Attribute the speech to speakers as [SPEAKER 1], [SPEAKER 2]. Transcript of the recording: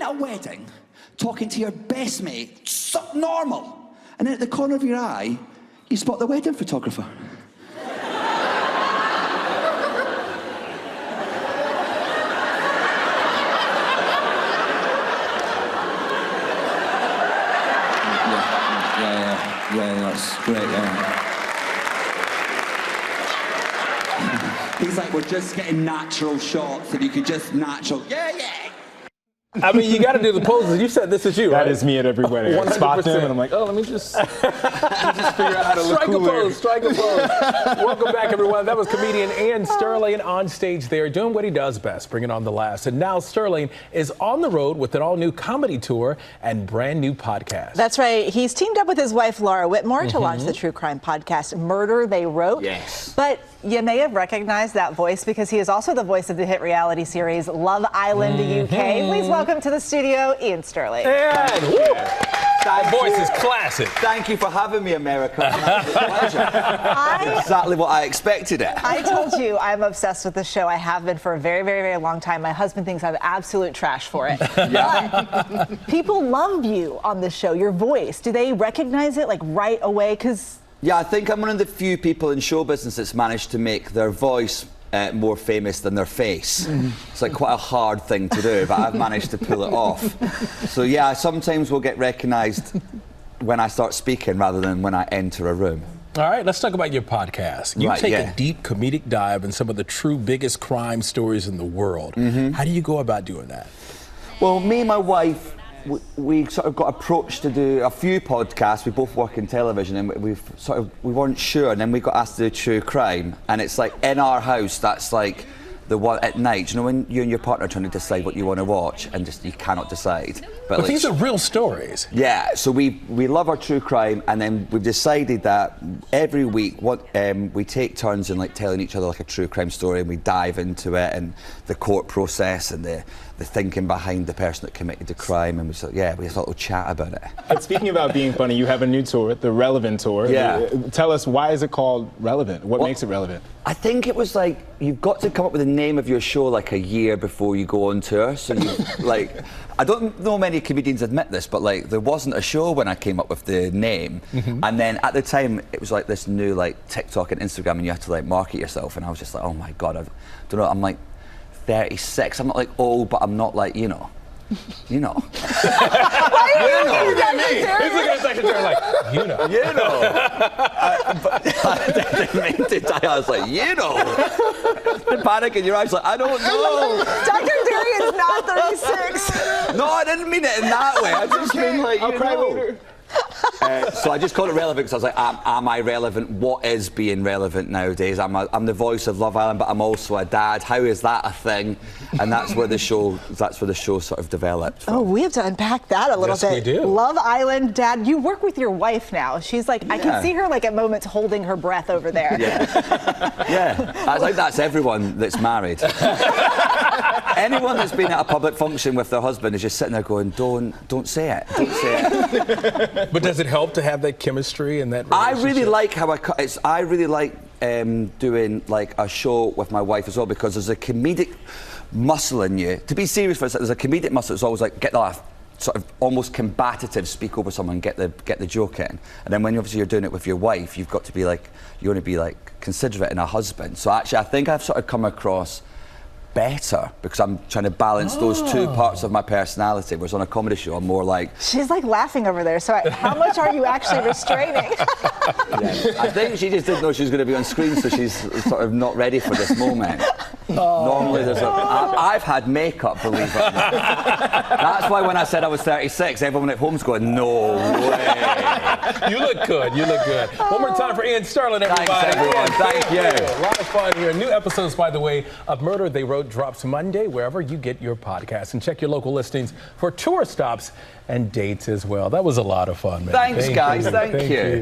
[SPEAKER 1] been at a wedding, talking to your best mate, so normal, and then at the corner of your eye, you spot the wedding photographer. Yeah, that's great, yeah. He's like, we're just getting natural shots, and you could just natural, yeah.
[SPEAKER 2] I mean, you got to do the poses. You said this is you, right?
[SPEAKER 3] That is me at every wedding. I spot them, and I'm like, oh, let me just figure out how to look cooler.
[SPEAKER 2] Strike a pose. Welcome back, everyone. That was comedian Iain Stirling on stage there, doing what he does best, bringing on the laughs. And now Stirling is on the road with an all-new comedy tour and brand new podcast.
[SPEAKER 4] That's right. He's teamed up with his wife, Laura Whitmore, to launch the true crime podcast, Murder, They Wrote.
[SPEAKER 1] Yes.
[SPEAKER 4] But you may have recognized that voice because he is also the voice of the hit reality series Love Island UK. Please welcome to the studio, Iain Stirling.
[SPEAKER 2] That voice is classic.
[SPEAKER 1] Thank you for having me, America. It's a pleasure. Exactly what I expected it.
[SPEAKER 4] I told you I'm obsessed with the show. I have been for a very, very, very long time. My husband thinks I'm absolute trash for it.
[SPEAKER 1] Yeah.
[SPEAKER 4] But people love you on the show, your voice. Do they recognize it like right away?
[SPEAKER 1] Yeah, I think I'm one of the few people in show business that's managed to make their voice more famous than their face. It's like quite a hard thing to do, but I've managed to pull it off. So yeah, sometimes we'll get recognised when I start speaking rather than when I enter a room.
[SPEAKER 2] All right, let's talk about your podcast. You take a deep comedic dive in some of the true biggest crime stories in the world. How do you go about doing that?
[SPEAKER 1] Well, me and my wife, we sort of got approached to do a few podcasts. We both work in television, and we weren't sure, and then we got asked to do true crime. And it's like in our house, that's like the one at night. You know, when you and your partner are trying to decide what you want to watch, and just you cannot decide.
[SPEAKER 2] But like, these are real stories.
[SPEAKER 1] Yeah. So we love our true crime, and then we've decided that every week, we take turns in like telling each other like a true crime story, and we dive into it and the court process and the thinking behind the person that committed the crime, and we thought we'd chat about it.
[SPEAKER 3] And speaking about being funny, you have a new tour, the Relevant Tour.
[SPEAKER 1] Yeah.
[SPEAKER 3] Tell us, why is it called Relevant? What makes it relevant?
[SPEAKER 1] I think it was like, you've got to come up with the name of your show like a year before you go on tour. So you like, I don't know many comedians admit this, but like there wasn't a show when I came up with the name. And then at the time it was like this new like TikTok and Instagram, and you had to like market yourself, and I was just like, oh my God, I don't know, I'm like 36. I'm not like old, but I'm not like, you know.
[SPEAKER 4] Why are you looking at me?
[SPEAKER 2] He's looking at the secretary like, you know.
[SPEAKER 1] I didn't mean to die. I was like, you know. The panic in your eyes, like, I don't know.
[SPEAKER 4] Dr. Derry is not 36.
[SPEAKER 1] No, I didn't mean it in that way. I just mean like,
[SPEAKER 3] I'll cry later.
[SPEAKER 1] So I just called it Relevant because I was like, am I relevant? What is being relevant nowadays? I'm the voice of Love Island, but I'm also a dad. How is that a thing? And that's where the show sort of developed from.
[SPEAKER 4] Oh, we have to unpack that a little bit.
[SPEAKER 2] Yes, we do.
[SPEAKER 4] Love Island, Dad. You work with your wife now. She's like, I can see her like at moments holding her breath over there.
[SPEAKER 1] Yeah. I think that's everyone that's married. Anyone that's been at a public function with their husband is just sitting there going, don't say it, don't say it.
[SPEAKER 2] But does it help to have that chemistry and that relationship?
[SPEAKER 1] I really like how I really like doing like a show with my wife as well, because there's a comedic muscle in you. To be serious for a second, there's a comedic muscle that's always like, get the sort of almost combative, speak over someone, get the joke in. And then when obviously you're doing it with your wife, you've got to be like, you want to be like considerate in a husband. So actually I think I've sort of come across better because I'm trying to balance those two parts of my personality, whereas on a comedy show I'm more like...
[SPEAKER 4] She's like laughing over there, so how much are you actually restraining?
[SPEAKER 1] I think she just didn't know she was going to be on screen, so she's sort of not ready for this moment. Normally there's I've had makeup, believe it or not. That's why when I said I was 36, everyone at home's going, no way.
[SPEAKER 2] You look good, you look good. One more time for Iain Stirling, everybody.
[SPEAKER 1] Thanks, everyone. Thank you.
[SPEAKER 2] A lot of fun here. New episodes, by the way, of Murder, They Wrote drops Monday, wherever you get your podcasts. And check your local listings for tour stops and dates as well. That was a lot of fun, man.
[SPEAKER 1] Thanks, guys. Thank you.